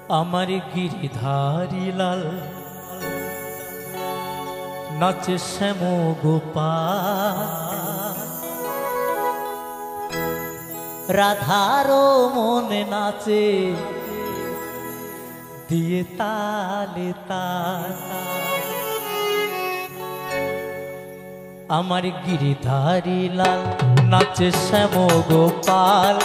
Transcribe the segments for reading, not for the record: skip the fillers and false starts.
আমার গিরিধারী লাল নাচে শ্যাম গোপাল, রাধারও মনে নাচে দিয়ে তালে তাল। আমার গিরিধারী লাল নাচে শ্যাম গোপাল,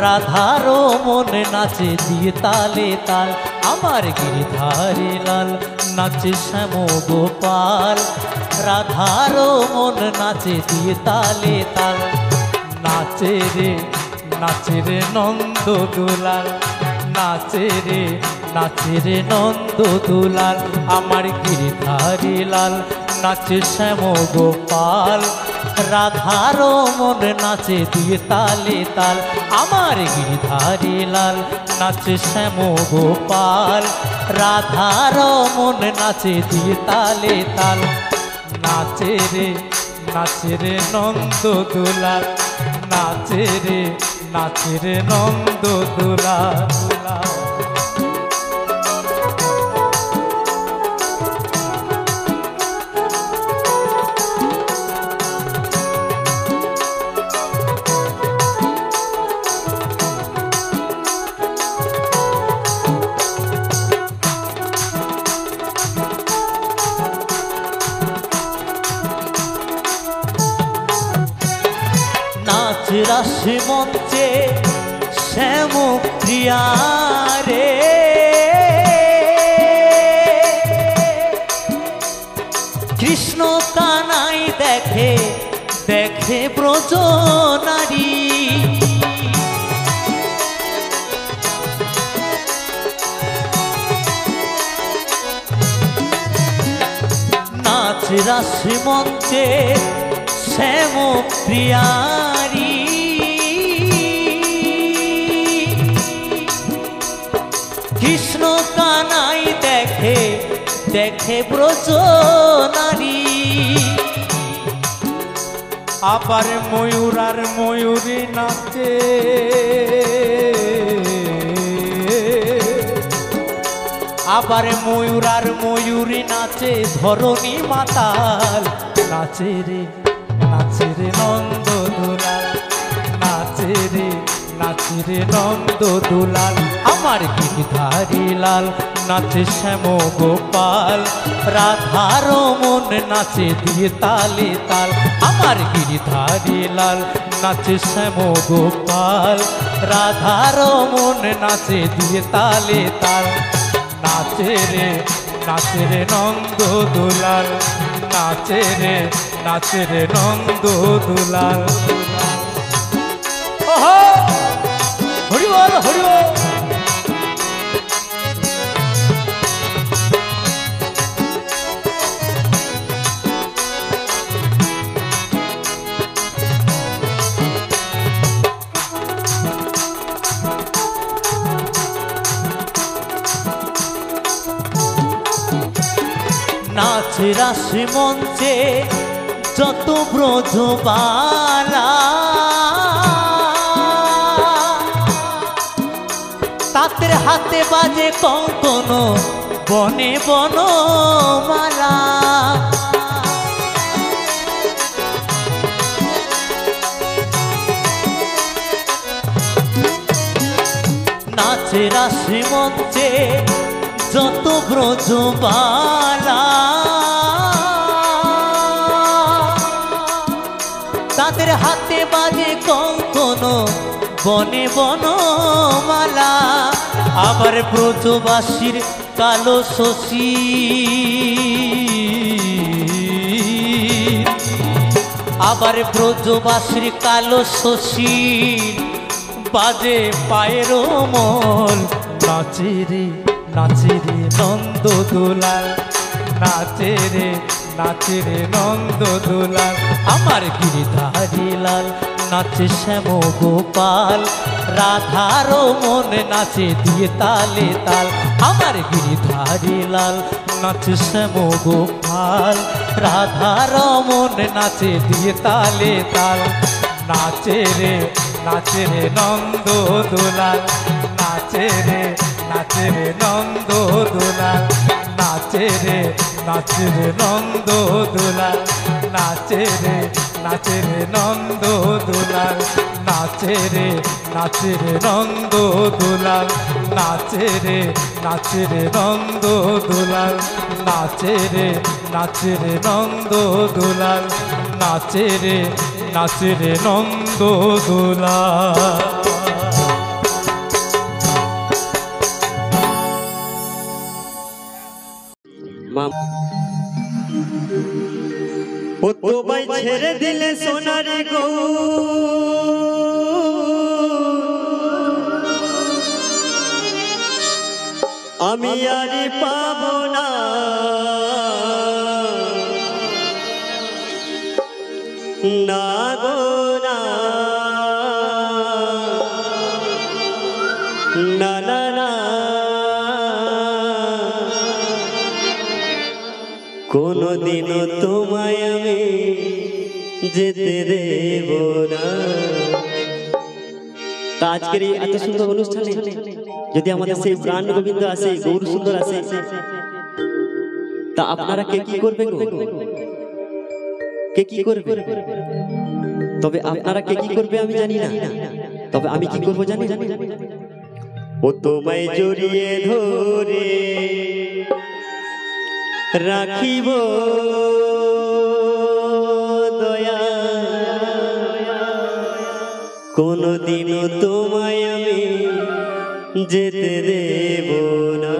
রাধারও মনে নাচে দিয়ে তালে তাল। আমার গিরিধারী লাল নাচে শ্যাম গোপাল, রাধারও মন নাচে দিয়ে তালে তাল। নাচে রে নন্দ দুলাল, নাচে রে নন্দ দুলাল। আমার গিরিধারী লাল নাচে শ্যাম গোপাল, রাধারও মন নাচে দিয়ে তালে তাল। আমার গিরিধারী লাল নাচে শ্যাম গোপাল, রাধারও মন নাচে দিয়ে তালে তাল। নাচে রে নন্দ দুলাল, নাচে রে নন্দ দুলাল। রাস মঞ্চে শ্যাম প্রিয়া রে, কৃষ্ণ কানাই দেখে দেখে ব্রজ নারী। নাচ রাস মঞ্চে শ্যাম প্রিয়ারি, কৃষ্ণ কানাই দেখে দেখে ব্রজ নারী। আবার ময়ূর আর ময়ূরী নাচে, আবার ময়ূর আর ময়ূরী নাচে ধরণী মাতাল। নাচে রে নন্দ দুলাল, নাচে রে নন্দ দুলাল। আমার গিরিধারী লাল নাচে শ্যাম গোপাল, রাধারও মন নাচে দিয়ে তালে তাল। আমার গিরিধারী লাল নাচে শ্যাম গোপাল, রাধারও মন নাচে দিয়ে তালে তাল। নাচে রে নন্দ দুলাল, নাচে রে নন্দ দুলাল। হরি বল হরি বল। নাচ রাস মঞ্চে যত ব্রজবালা, তাদের হাতে বাজে কঙ্কন বনে বনমালা। নাচ রাস মঞ্চে যত ব্রজবালা, তাদের হাতে বাজে কঙ্কন বনে বনমালা। আবার ব্রজবাসীর কালো শশী, আবার ব্রজবাসীর কালো শশী বাজে পায়ের মল। নাচে রে নন্দ দুলাল, নাচে রে নন্দ দুলাল। আমার গিরিধারী লাল নাচে শ্যাম গোপাল, রাধারও মন নাচে দিয়ে তালে তাল। আমার গিরিধারী লাল নাচে শ্যাম গোপাল, রাধারও মন নাচে দিয়ে তালে তাল। নাচে রে নন্দ দুলাল, নাচে রে নাচে রে নন্দ দুলাল নাচে রে নন্দ দুলাল নাচে রে নন্দ দুলাল নাচে রে নন্দ দুলাল নাচে রে নন্দ দুলাল নাচে রে নন্দ দুলাল নাচে রে নন্দ দুলাল। ও তোমায় ছেড়ে দিলে সোনার গো আমি আর পাবো না না গো না না না না কোনদিনও তোমায় আমি যেতে দেব না। তা আজকের এই এত সুন্দর অনুষ্ঠানে যদি আমাদের সেই প্রাণ গোবিন্দ আসে, গৌর সুন্দর আসে, তা আপনারা কে কি করবেন? কে কি করবে? তবে আপনারা কে কি করবে আমি জানি না, তবে আমি কি করবো জানি। ও তোমায় জড়িয়ে ধরে রাখিব দয়া, কোনদিনও তোমায় আমি যেতে দেব না।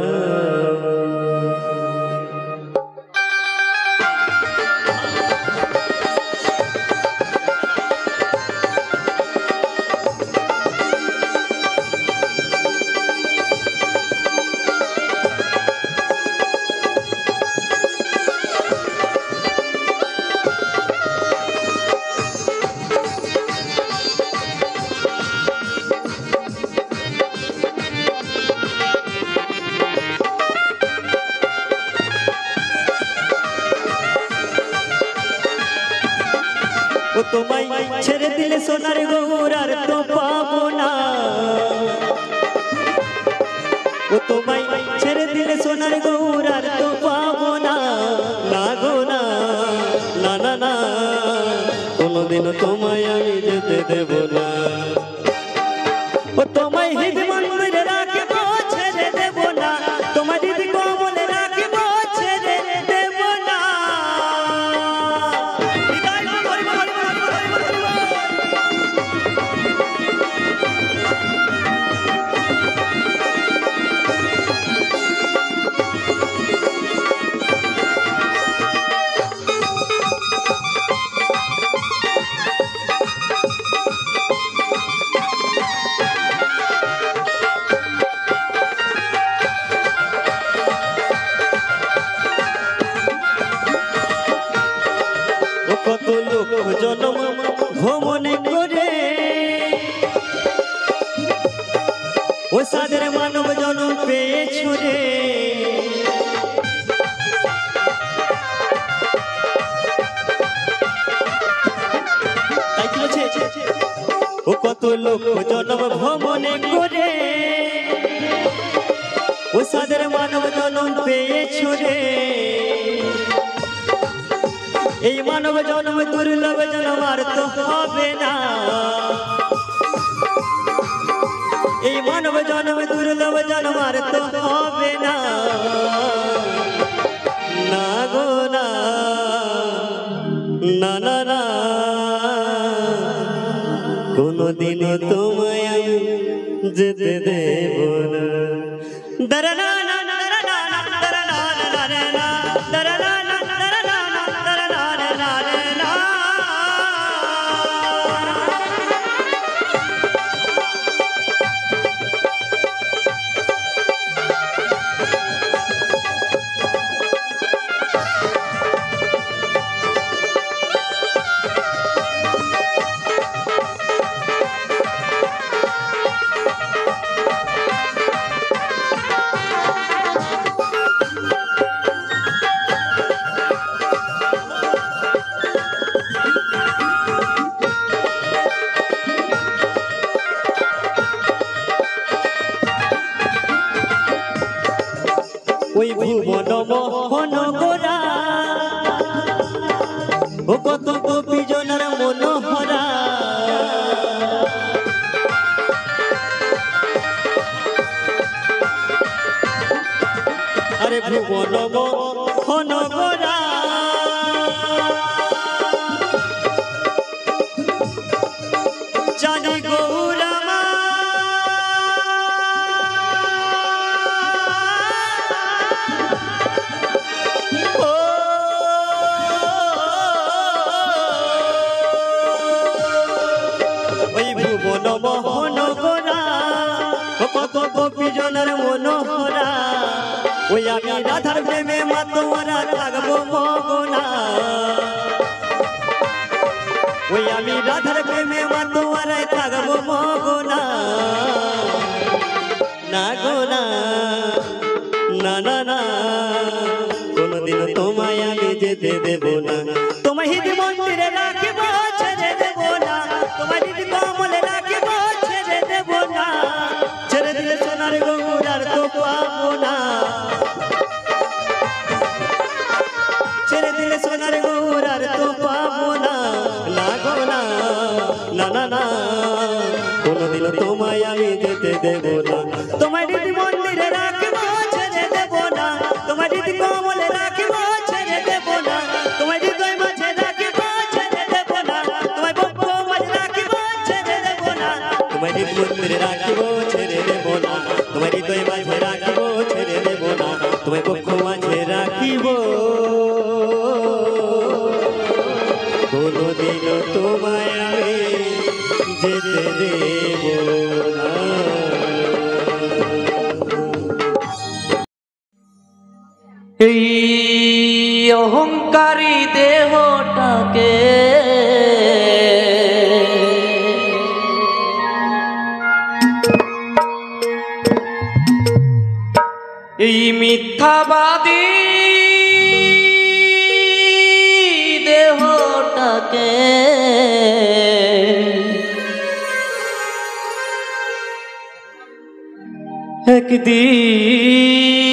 ও তোমায় ছেড়ে দিলে সোনার গৌর আর তো পাবো না, ও তোমায় ছেড়ে দিলে সোনার গৌর আর তো পাবো না, না গো না না না না কোনদিনও তোমায় আমি যেতে দেব না। ও তোমায় হৃদয় মন্দিরে রাখবো ছেড়ে দেব না, তোমার হৃদয় কমলে রাখবো ছেড়ে দেব না। কত লোক জনম ভ্রমণে করে ও সাদের মানব জনম পেয়েছ রে, ও কত লোক জনম ভ্রমণে করে ও সাদের মানব জনম পেয়েছ রে। এই মানব জন্ম দুর্লভ জন্ম আর তো হবে না, এই মানব জন্ম দুর্লভ জন্ম আর তো হবে না, না গো না না না না কোনদিনও তোমায় আমি যেতে দেব না। দরনা না না দরনা না দরনা না না দরনা ওই ভুবন মোহন গোরা ও কত গোপী জনার মনোহরা আরে ভুবন মোহন গোরা জানি গৌরা মা ওই ভুবন মোহন গোরা কত গোপী জনার মনোহরা ওই আমি রাধার প্রেমে মা তোমারা থাকবো মগনা ওই আমি রাধার প্রেমে মা তোমারা থাকবো মগনা না গোনা না না না কোনদিন তোমায় আমি যেতে দেব না তোমায় হৃদয় মন্দিরে রাখিব ছেড়ে দেব না তোমায় হৃদয় কমলে রাখিব ছেড়ে দেব না ছেড়ে দিলে সোনার গৌর আর তো পাবো না ছেড়ে দিলে সোনার গৌর আর তো পাবো না না গো না না না না কোনদিন তোমায় আমি যেতে দেব না তোমায় হৃদয় মন্দিরে রাখিব ছেড়ে দেব না তোমায় হৃদয় কমলে রাখিব ছেড়ে দেব না তোমায় হৃদয় মাঝে রাখিব ছেড়ে দেব না তোমায় বক্ষ মাঝে রাখিব ছেড়ে দেব না তোমায় হৃদয় মন্দিরে রাখিব ছেড়ে দেব না তোমায় হৃদয় মাঝে রাখিব ছেড়ে দেব না তোমায় বক্ষ মাঝে রাখিব কোনদিন তোমায় আমি যেতে দেব না এই অহংকারী দেহটাকে এই মিথ্যাবাদী দেহটাকে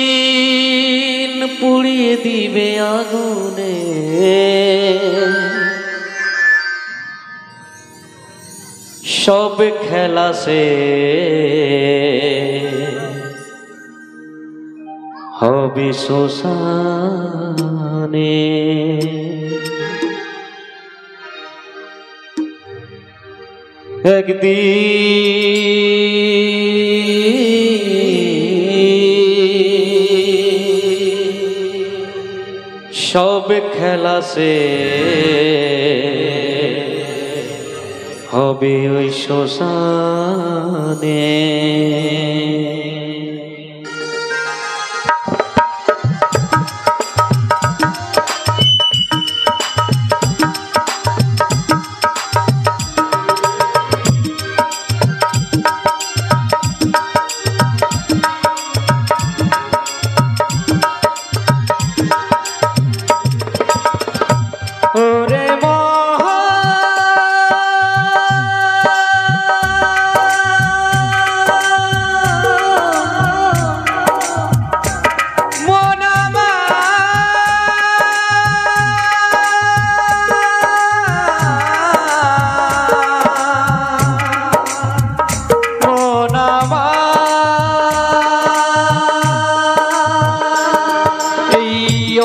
একদিন পুড়িয়ে দিবে আগুনে সব খেলা সে হবে শ্মশানে একদিন সব খেলা সে হবে ওই শ্মশানে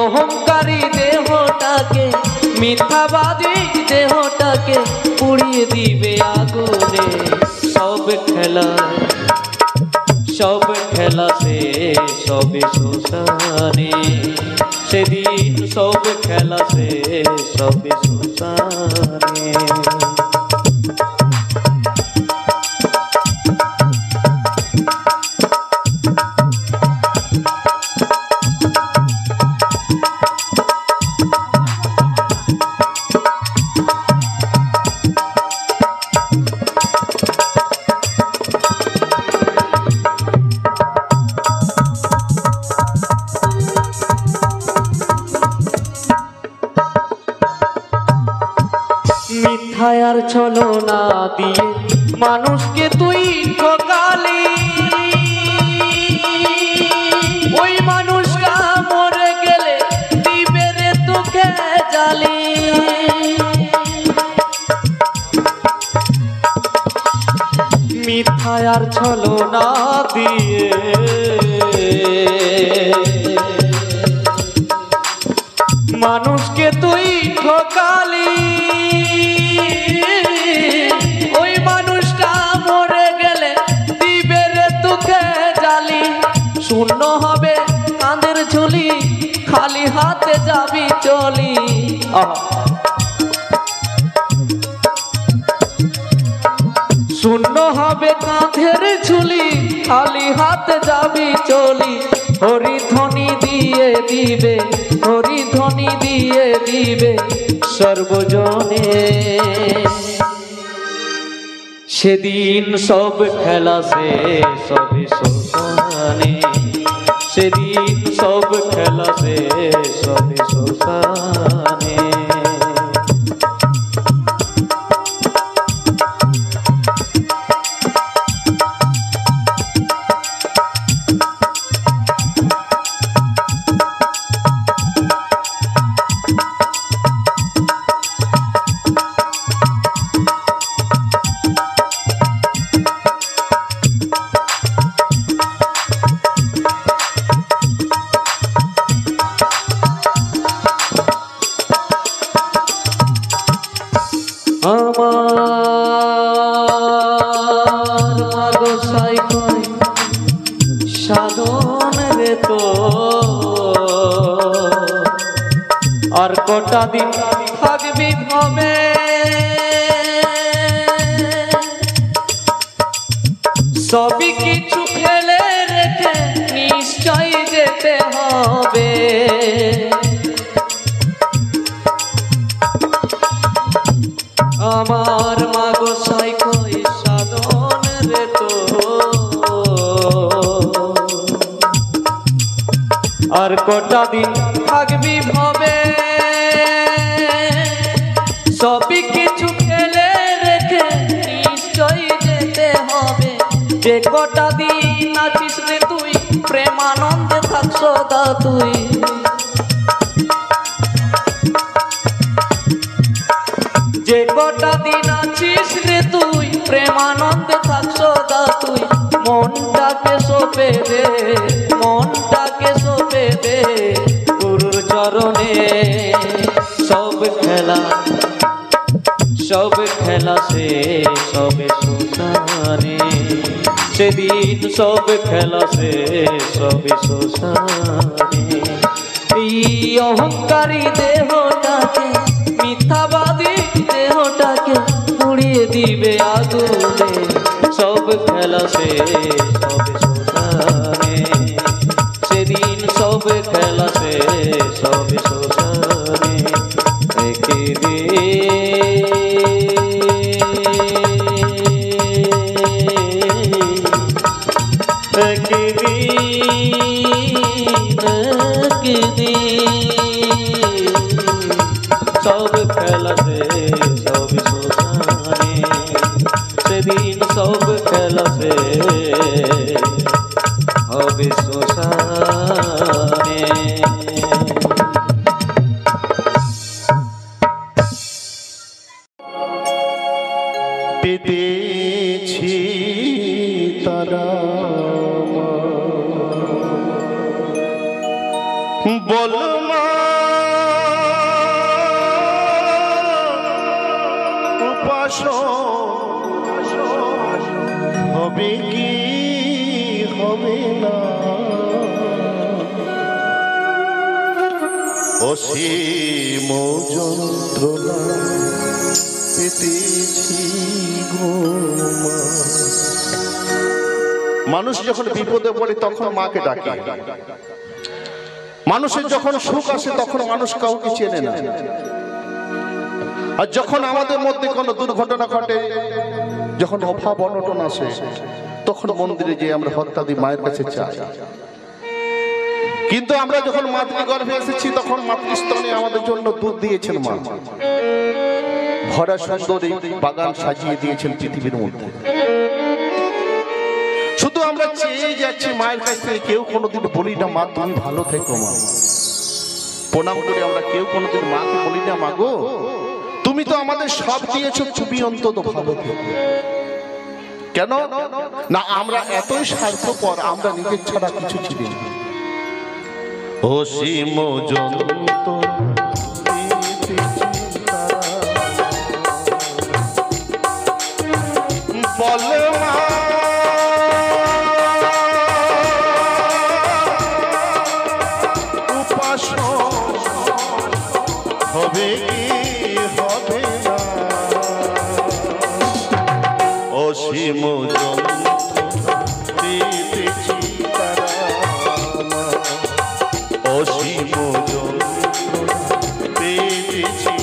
অহংকারী দেহটাকে মিথ্যাবাদী দেহটাকে পুড়িয়ে দিবে আগুনে সব খেলা সে সবে শ্মশানে সেদিন সব খেলা সে সবে শ্মশানে মিথ্যার ছলনা দিয়ে মানুষকে তুই ঠকালি ওই মানুষটা মায়ার ছলনা দিয়ে মানুষকে তুই ঠকালি, ওই মানুষটা মরে গেলে দিবে রে তোকে জালি। শূন্য হবে কাঁধের ঝুলি, খালি হাতে যাবি চলি। শূন্য হবে কাঁধের ঝুলি, খালি হাতে যাবি চলি। হরিধ্বনি দিয়ে দিবে, হরিধ্বনি দিয়ে দিবে সর্বজনে। সেদিন সব খেলা শেষ হবে শ্মশানে, সেদিন সব খেলা শেষ হবে শ্মশানে। আমার মাগসাই কই সাধন রে তো আর কটা দিন থাকবি ভবে, সবই কিছু ফেলে রেখে নিশ্চয় যেতে হবে। আমার মাগো সাই কই সাধন রে তো আর কটা দিন থাকবি ভবে, সবই কিছু ফেলে রেখে নিশ্চয় যেতে হবে। যে কটা দিন আছিস রে তুই প্রেমানন্দে থাক সদা তুই, যে কটা দিন আছিস রে তুই প্রেমানন্দে থাক সদা তুই। মনটাকে সঁপে দে, মনটাকে সঁপে দে গুরুর চরণে। সব খেলা, সব খেলা শেষ হবে শ্মশানে, সেদিন সব খেলা শেষ হবে শ্মশানে। এই অহংকারী দেহটাকে, মিথ্যাবাদী দেহটাকে পুড়িয়ে দিবে আগুনে। সব খেলা শেষ হবে শ্মশানে, সেদিন সব খেলা শেষ হবে শ্মশানে। সব খেলা শেষ হবে শ্মশানে, সেদিন সব খেলা শেষ হবে শ্মশানে। পেতেছি তারা বল মা উপাস হবে কি হবে না, অসীম যন্ত্রণা পেতেছি গো মা। মানুষ যখন বিপদে পড়ে তখন মাকে ডাকে, মানুষের যখন সুখ আসে তখন মানুষ কাউকে চেনে না। আর যখন আমাদের মধ্যে কোনো দুর্ঘটনা ঘটে, যখন অভাব অনটন আসে, তখন মন্দিরে যে আমরা হত্যা দিই, মায়ের কাছে চাই। কিন্তু আমরা যখন মাতৃগর্ভে এসেছি তখন মাতৃস্তনে আমাদের জন্য দুধ দিয়েছেন মা, ভরা সুন্দরী বাগান সাজিয়ে দিয়েছেন পৃথিবীর মধ্যে। শুধু আমরা চেয়ে যাচ্ছি মায়ের কাছ থেকে, কেউ কোনোদিন বলি না মা তুমি ভালো থেকো মা। প্রণাম করে আমরা কেউ কোনোদিন মাকে বলি না মা গো তুমি তো আমাদের সব দিয়েছো, তুমি অন্তত ভালো থেকো। কেন? না আমরা এতই স্বার্থপর, আমরা নিজের ছাড়া কিছু চিনি না। অসীম জন্ত বলে মা উপাস হবে কি হবে না, অসীম অসীম পেয়েছি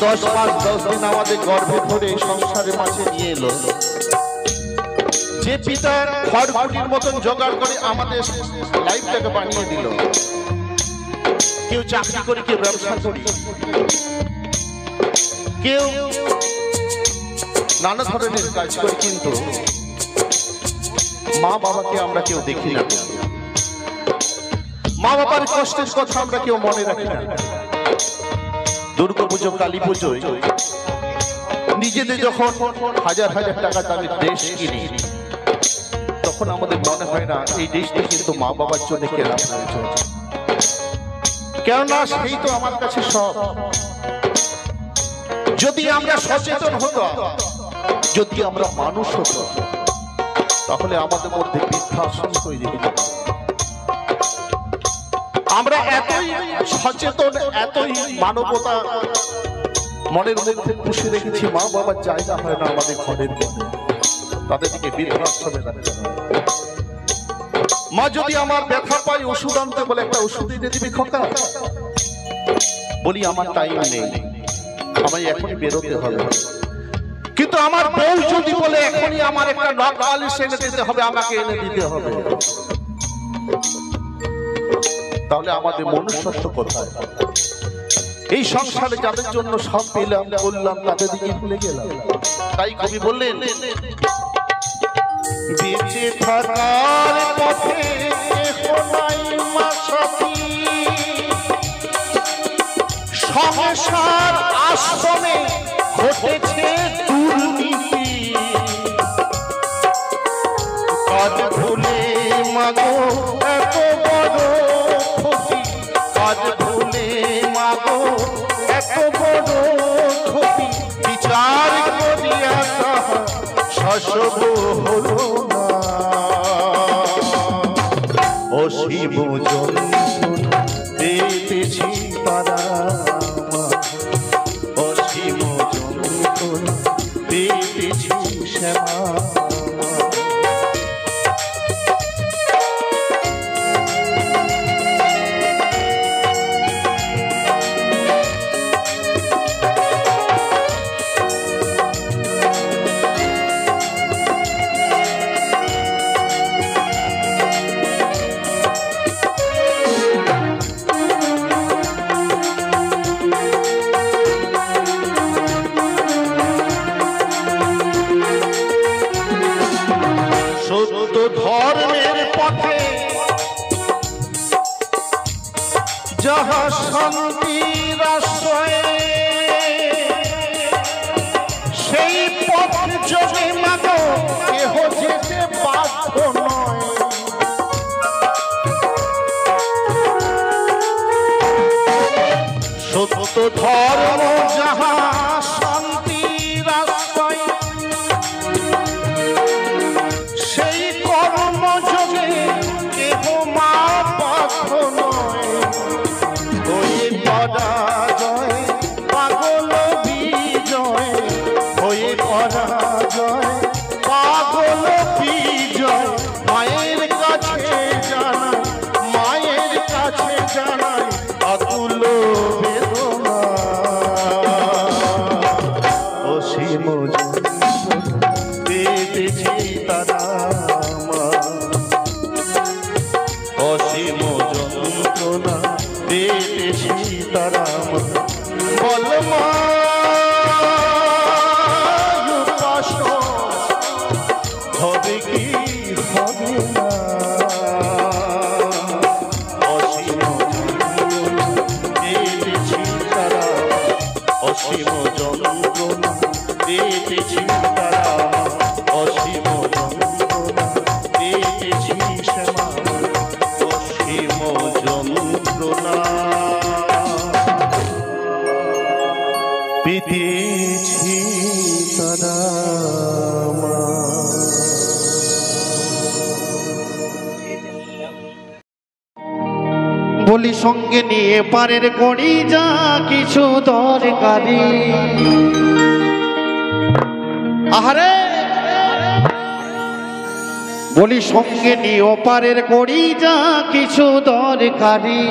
दस मास 10 दिन আমাদের গর্ভে ধরে সংসারের মাঝে নিয়ে এলো, যে পিতা খড়কুটির মতন জোগাড় করে আমাদের লাইফটাকে বানিয়ে দিল। কেউ চাকরি করে, কেউ ব্যবসা করে, কেউ নানা ধরনের কাজ করে, কিন্তু মা বাবাকে আমরা কেউ দেখি না। মা বাবার কষ্টের কথা আমরা কেউ মনে রাখি না। দুর্গা পুজো, কালী পুজোয় নিজেদের যখন হাজার হাজার টাকা দামের ড্রেস কিনি, তখন আমাদের মনে হয় না এই ড্রেসটা কিন্তু মা বাবার জন্য কেনা হয়েছে, কেননা সেই তো আমার কাছে সব। যদি আমরা সচেতন হতাম, যদি আমরা মানুষ হতাম, তাহলে আমাদের মধ্যে বৃদ্ধাশ্রম তৈরি হতো। আমরা এতই সচেতন, এতই মানবতা মনের মধ্যে পুষে রেখেছি, মা বাবার জায়গা হয় না আমাদের ঘরের মধ্যে, তাদেরকে বৃদ্ধাশ্রমে রাখতে হয়। মা যদি আমার ব্যথা পাই ওষুধ আনতে বলে, একটা ওষুধ এনে দিবি খোকা, বলি আমার টাইম নেই, আমায় এখনই বেরোতে হবে। কিন্তু আমার বউ যদি বলে এখনই আমার একটা নখ পালিশ এনে দিতে হবে, আমাকে এনে দিতে হবে, তাহলে আমাদের মনুষ্যত্ব কোথায়? এই সংসারে যাদের জন্য সব পেলাম বললাম, তাদের দিকে ভুলে গেলাম। তাই কবি বললেন, বেঁচে থাকার পথে সংসার আশ্রমে ঘটেছে দুর্নীতি কাজ ভুলে মাগো এত বড় ক্ষতি কাজ ভুলে মাগো এত বড় ক্ষতি বিচার করিয়া তাহা শশব হলো না অসীম যন্ত্রণা পেতেছি তারা অসীম যন্ত্রণা পেতেছি শ্যামা সত্য ধর্মের পথে যাহা শান্তির আশ্রয় সেই পথ যোগে মাগো কেহ যেতে বাধ্য নয় সত্য ধর্ম যাহা শান্তির আশ্রয় সেই কর্মযোগে কেহ মা পাথ নয় হয়ে পরাজয় পাগল বিজয় হয়ে পরাজয় পাগল বিজয় মায়ের কাছে জানাই মায়ের কাছে জানাই আকুল বেদনা অসীম পেতেছি তারা অসীম যন্ত্রণা পেতেছি তারা বলমা হবে কি হবে না অসীম যন্ত্রণা পেতেছি তারা অসীম যন্ত্রণা পেতেছি তারা অসীম যন্ত্রণা পেতেছি শ্যামা অসীম যন্ত্রণা পেতেছি তারা বলি সঙ্গে নিয়ে পারের করি যা কিছু দরকারি আহারে বলি সঙ্গে নিয়ে পারের করি যা কিছু দরকারি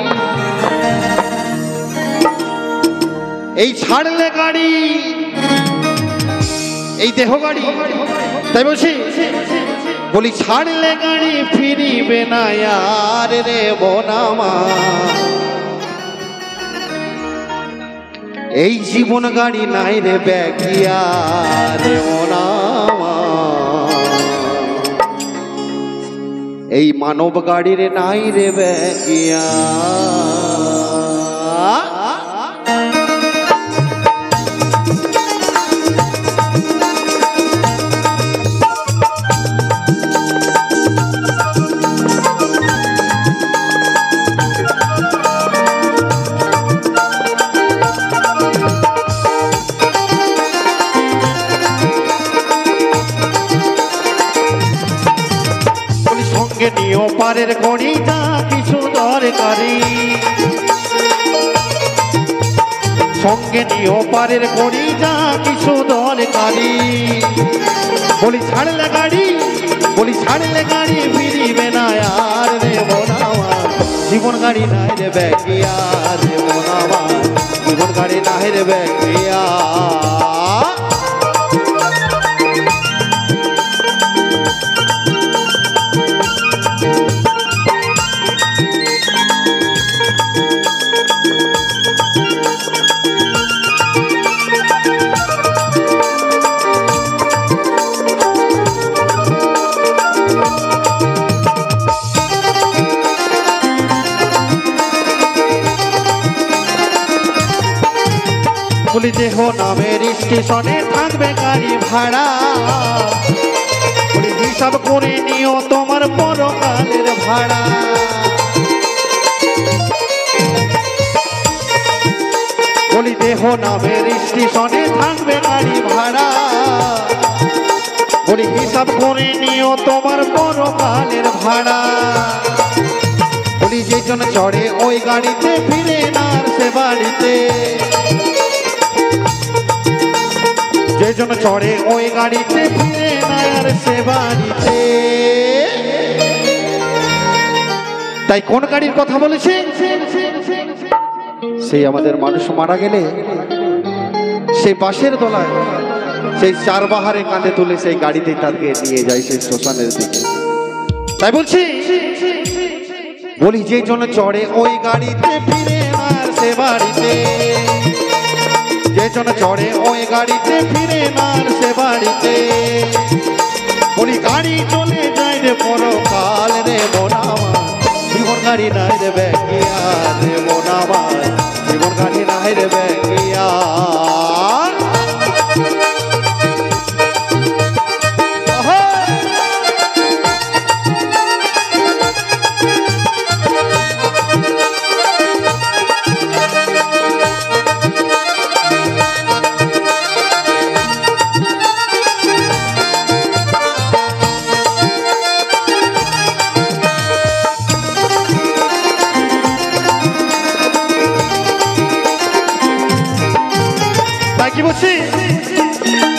এই ছাড়লে গাড়ি এই দেহ গাড়ি তাই বলছি বলি ছাড়লে গাড়ি ফিরিবে না আর রে বোনামা এই জীবন গাড়ি নাই রে ব্যাগিয়া রে বোনামা এই মানব গাড়ি রে নাই রে ব্যাগিয়া নিও পারের গড়ি যা কিছু দরকারি সঙ্গে নিও পারের গড়ি যা কিছু দরকারি বলি ছাড়লে গাড়ি ফিরিবে না আর রে বোনামা জীবন গাড়ি নাই রে ব্যাগিয়া রে বোনামা জীবন গাড়ি নাই রে ব্যাগিয়া বলি দেহ নামের স্টেশনে থাকবে গাড়ি ভাড়া, বলি হিসাব করে নিও তোমার পরকালের ভাড়া। বলি দেহ নামের স্টেশনে থাকবে গাড়ি ভাড়া, বলি হিসাব করে নিও তোমার পরকালের ভাড়া। বলি যেজন চড়ে ওই গাড়িতে ফিরে না আর সে বাড়িতে, যেজন চড়ে ওই গাড়িতে ফিরে না আর সে বাড়িতে। তাই কোন গাড়ির কথা বলেছে? সেই আমাদের মানুষ মারা গেলে সেই বাঁশের দোলায় সেই চার বাহারে কাঁধে তুলে সেই গাড়িতেই তাকে নিয়ে যায় সেই শ্মশানের দিকে। তাই বলছি, বলি যে জন চড়ে ওই গাড়িতে ফিরে আর সে বাড়িতে, যে জন চড়ে ওই গাড়িতে ফিরে আর সে বাড়িতে। বলি গাড়ি চলে যায় রে পরকাল রে মোনামা, জীবন গাড়ি নাই রে ব্যাগিয়া রে মোনামা, জীবন গাড়ি নাই রে ব্যাগিয়া।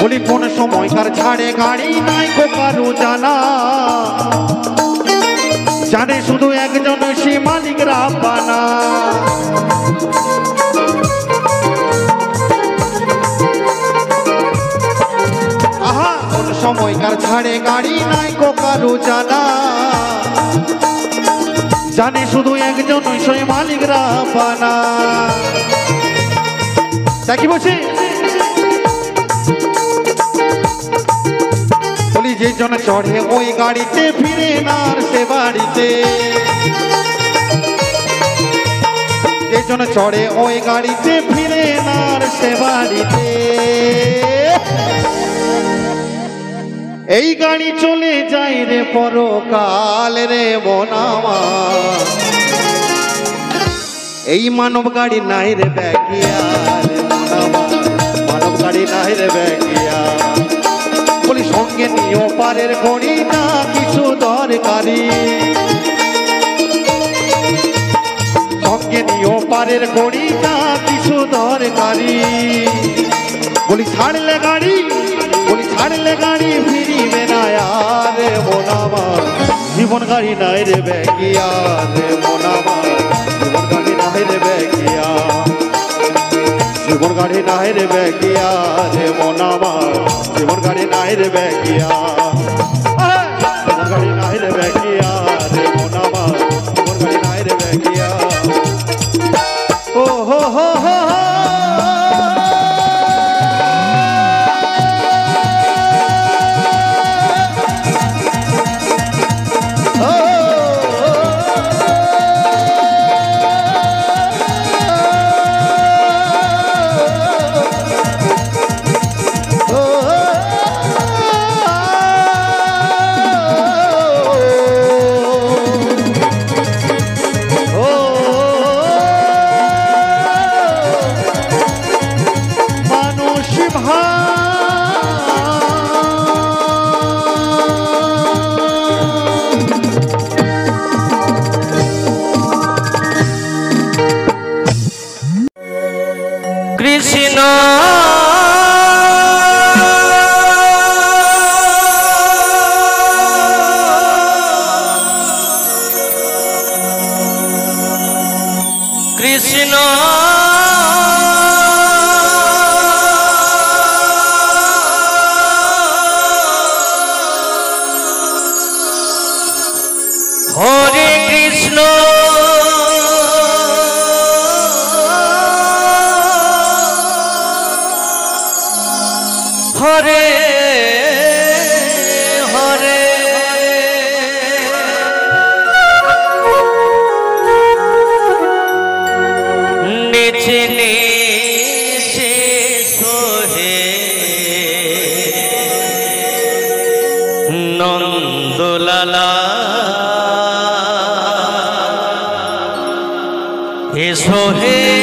বলি কোন সময়কার ছাড়ে গাড়ি নাই কো কারো জানা, জানে শুধু একজন সে মালিক রাব্বানা। আহা কোন সময়কার ছাড়ে গাড়ি নাই কো কারো জানা, জানে শুধু একজন সে মালিক রাব্বানা। তা কি বলছি? যে জন চড়ে ওই গাড়িতে ফিরে না আর সে বাড়িতে, যে জন চড়ে ওই গাড়িতে ফিরে না আর সে বাড়িতে। এই গাড়ি চলে যায় রে পরকাল রে মোনামা, এই মানব গাড়ি নাই রে ব্যাগিয়া রে মোনামা, মানব গাড়ি নাই রে ব্যাগিয়া। বলি সঙ্গে নিও পারের ঘড়ি না কিছু দরকারি, সঙ্গে নিও পারের ঘড়ি না কিছু দরকারি। বলি ছাড়লে গাড়ি, বলি ছাড়লে গাড়ি ফিরিবে না আর মোনামা, জীবন গাড়ি নাই রে ব্যাগিয়া রে মোনামা, জীবন গাড়ি নাই রে ব্যাগিয়া, জীবন গাড়ি নাই রে ব্যাগিয়া রে মোনামা, জীবন গাড়ি নাই রে ব্যাগিয়া, জীবন গাড়ি নাই রে ব্যাগিয়া রে মোনামা, জীবন গাড়ি নাই রে ব্যাগিয়া। ও হো হো হো কৃষ্ণ কৃষ্ণ হরে কৃষ্ণ হরে হরে নিচে নিচে এসো হে